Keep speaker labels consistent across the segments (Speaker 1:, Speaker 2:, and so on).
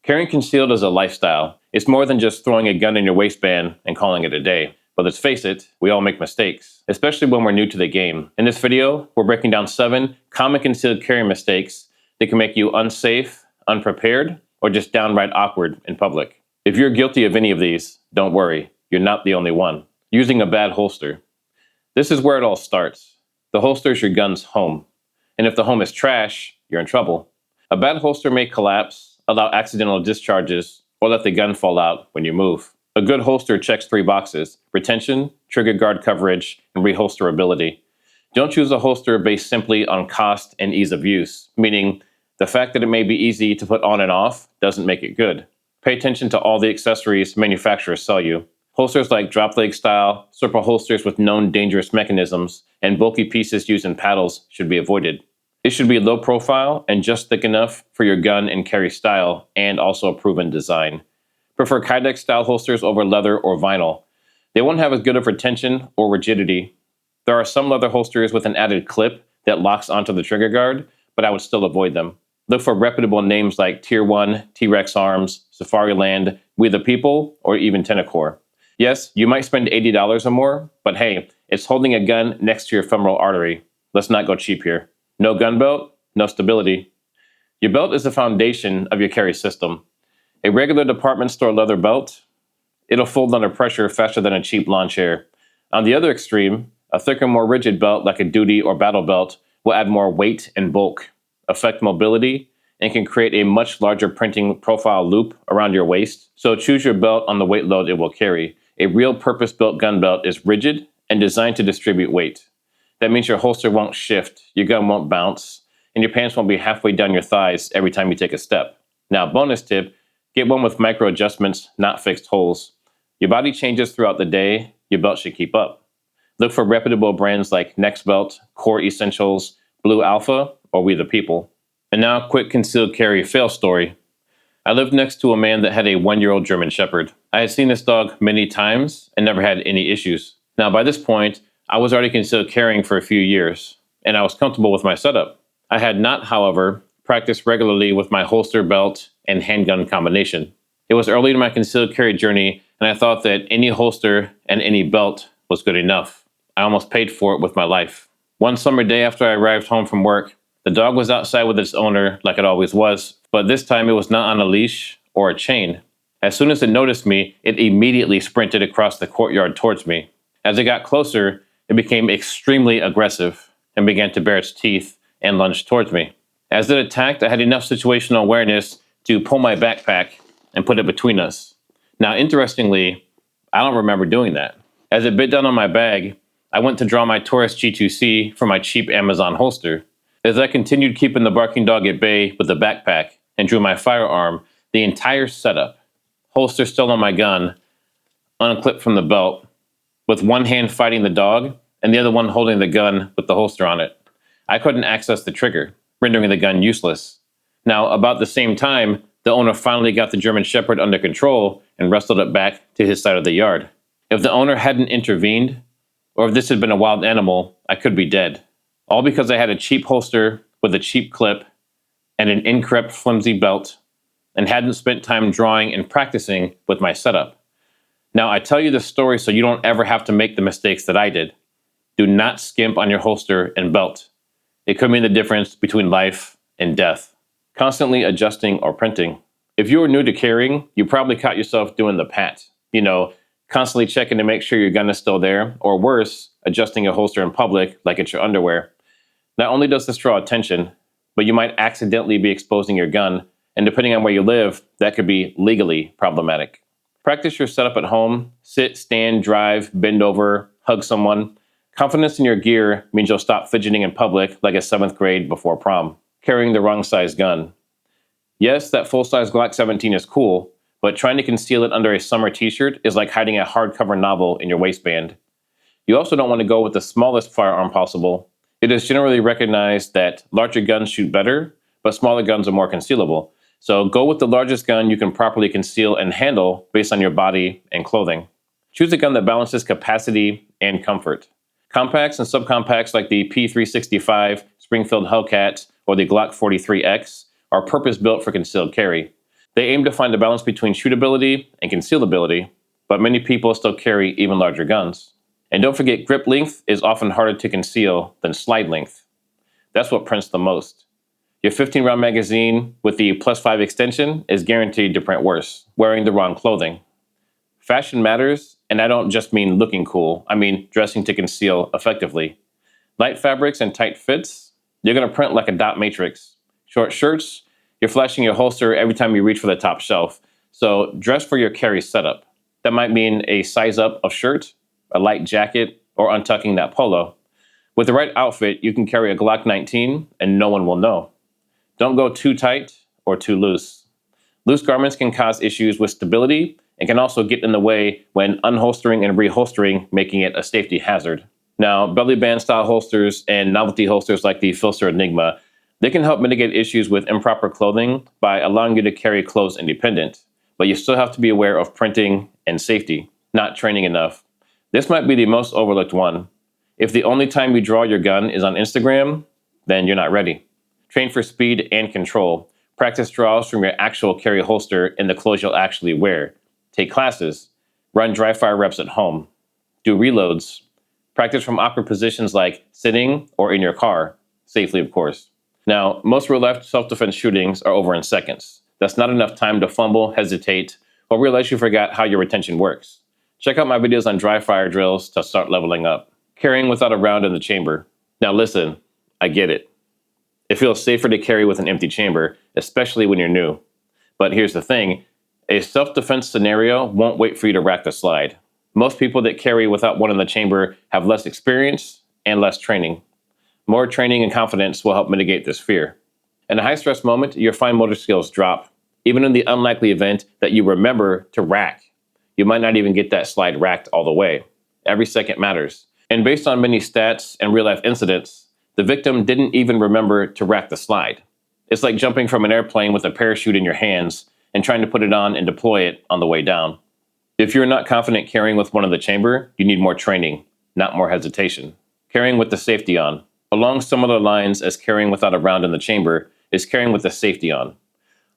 Speaker 1: Carrying concealed is a lifestyle. It's more than just throwing a gun in your waistband and calling it a day. But let's face it, we all make mistakes, especially when we're new to the game. In this video, we're breaking down 7 common concealed carry mistakes that can make you unsafe, unprepared, or just downright awkward in public. If you're guilty of any of these, don't worry, you're not the only one. Using a bad holster. This is where it all starts. The holster is your gun's home. And if the home is trash, you're in trouble. A bad holster may collapse, allow accidental discharges, or let the gun fall out when you move. A good holster checks 3 boxes: retention, trigger guard coverage, and reholsterability. Don't choose a holster based simply on cost and ease of use, meaning the fact that it may be easy to put on and off doesn't make it good. Pay attention to all the accessories manufacturers sell you. Holsters like drop leg style, circle holsters with known dangerous mechanisms, and bulky pieces used in paddles should be avoided. It should be low profile and just thick enough for your gun and carry style, and also a proven design. Prefer Kydex style holsters over leather or vinyl. They won't have as good of retention or rigidity. There are some leather holsters with an added clip that locks onto the trigger guard, but I would still avoid them. Look for reputable names like Tier 1, T-Rex Arms, Safariland, We the People, or even Tenacore. Yes, you might spend $80 or more, but hey, it's holding a gun next to your femoral artery. Let's not go cheap here. No gun belt, no stability. Your belt is the foundation of your carry system. A regular department store leather belt, it'll fold under pressure faster than a cheap lawn chair. On the other extreme, a thicker, more rigid belt like a duty or battle belt will add more weight and bulk, affect mobility, and can create a much larger printing profile loop around your waist. So choose your belt on the weight load it will carry. A real purpose-built gun belt is rigid and designed to distribute weight. That means your holster won't shift, your gun won't bounce, and your pants won't be halfway down your thighs every time you take a step. Now, bonus tip, get one with micro adjustments, not fixed holes. Your body changes throughout the day, your belt should keep up. Look for reputable brands like Next Belt, Core Essentials, Blue Alpha, or We the People. And now, quick concealed carry fail story. I lived next to a man that had a 1-year-old German Shepherd. I had seen this dog many times and never had any issues. Now, by this point, I was already concealed carrying for a few years, and I was comfortable with my setup. I had not, however, practiced regularly with my holster, belt, and handgun combination. It was early in my concealed carry journey, and I thought that any holster and any belt was good enough. I almost paid for it with my life. One summer day after I arrived home from work, the dog was outside with its owner like it always was, but this time it was not on a leash or a chain. As soon as it noticed me, it immediately sprinted across the courtyard towards me. As it got closer, it became extremely aggressive and began to bare its teeth and lunge towards me. As it attacked, I had enough situational awareness to pull my backpack and put it between us. Now, interestingly, I don't remember doing that. As it bit down on my bag, I went to draw my Taurus G2C from my cheap Amazon holster. As I continued keeping the barking dog at bay with the backpack and drew my firearm, the entire setup, holster still on my gun, unclipped from the belt, with one hand fighting the dog and the other one holding the gun with the holster on it. I couldn't access the trigger, rendering the gun useless. Now, about the same time, the owner finally got the German Shepherd under control and wrestled it back to his side of the yard. If the owner hadn't intervened, or if this had been a wild animal, I could be dead. All because I had a cheap holster with a cheap clip and an incorrect flimsy belt and hadn't spent time drawing and practicing with my setup. Now, I tell you this story so you don't ever have to make the mistakes that I did. Do not skimp on your holster and belt. It could mean the difference between life and death. Constantly adjusting or printing. If you are new to carrying, you probably caught yourself doing the pat. Constantly checking to make sure your gun is still there, or worse, adjusting your holster in public like it's your underwear. Not only does this draw attention, but you might accidentally be exposing your gun, and depending on where you live, that could be legally problematic. Practice your setup at home. Sit, stand, drive, bend over, hug someone. Confidence in your gear means you'll stop fidgeting in public like a 7th grade before prom. Carrying the wrong size gun. Yes, that full-size Glock 17 is cool, but trying to conceal it under a summer t-shirt is like hiding a hardcover novel in your waistband. You also don't want to go with the smallest firearm possible. It is generally recognized that larger guns shoot better, but smaller guns are more concealable. So go with the largest gun you can properly conceal and handle based on your body and clothing. Choose a gun that balances capacity and comfort. Compacts and subcompacts like the P365, Springfield Hellcat, or the Glock 43X are purpose-built for concealed carry. They aim to find a balance between shootability and concealability, but many people still carry even larger guns. And don't forget, grip length is often harder to conceal than slide length. That's what prints the most. Your 15-round magazine with the +5 extension is guaranteed to print worse, wearing the wrong clothing. Fashion matters, and I don't just mean looking cool, I mean dressing to conceal effectively. Light fabrics and tight fits, you're going to print like a dot matrix. Short shirts, you're flashing your holster every time you reach for the top shelf, so dress for your carry setup. That might mean a size up of shirt, a light jacket, or untucking that polo. With the right outfit, you can carry a Glock 19 and no one will know. Don't go too tight or too loose. Loose garments can cause issues with stability and can also get in the way when unholstering and reholstering, making it a safety hazard. Now, belly band style holsters and novelty holsters like the Filster Enigma, they can help mitigate issues with improper clothing by allowing you to carry clothes independent. But you still have to be aware of printing and safety, not training enough. This might be the most overlooked one. If the only time you draw your gun is on Instagram, then you're not ready. Train for speed and control. Practice draws from your actual carry holster in the clothes you'll actually wear. Take classes. Run dry fire reps at home. Do reloads. Practice from awkward positions like sitting or in your car. Safely, of course. Now, most real-life self-defense shootings are over in seconds. That's not enough time to fumble, hesitate, or realize you forgot how your retention works. Check out my videos on dry fire drills to start leveling up. Carrying without a round in the chamber. Now listen, I get it. It feels safer to carry with an empty chamber, especially when you're new. But here's the thing, a self-defense scenario won't wait for you to rack the slide. Most people that carry without one in the chamber have less experience and less training. More training and confidence will help mitigate this fear. In a high-stress moment, your fine motor skills drop. Even in the unlikely event that you remember to rack, you might not even get that slide racked all the way. Every second matters. And based on many stats and real-life incidents, the victim didn't even remember to rack the slide. It's like jumping from an airplane with a parachute in your hands and trying to put it on and deploy it on the way down. If you're not confident carrying with one in the chamber, you need more training, not more hesitation. Carrying with the safety on. Along similar lines as carrying without a round in the chamber is carrying with the safety on.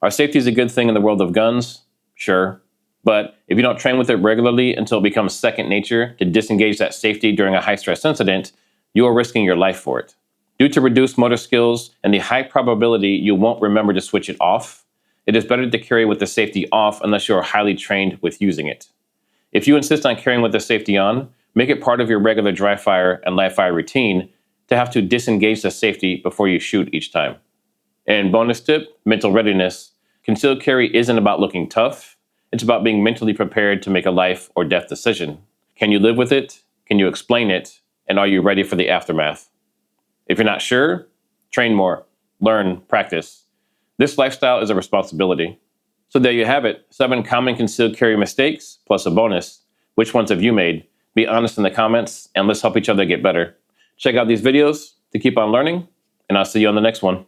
Speaker 1: Are safeties a good thing in the world of guns? Sure. But if you don't train with it regularly until it becomes second nature to disengage that safety during a high-stress incident, you are risking your life for it. Due to reduced motor skills and the high probability you won't remember to switch it off, it is better to carry with the safety off unless you are highly trained with using it. If you insist on carrying with the safety on, make it part of your regular dry fire and live fire routine to have to disengage the safety before you shoot each time. And bonus tip, mental readiness. Concealed carry isn't about looking tough. It's about being mentally prepared to make a life or death decision. Can you live with it? Can you explain it? And are you ready for the aftermath? If you're not sure, train more, learn, practice. This lifestyle is a responsibility. So there you have it, 7 common concealed carry mistakes, plus a bonus. Which ones have you made? Be honest in the comments, and let's help each other get better. Check out these videos to keep on learning, and I'll see you on the next one.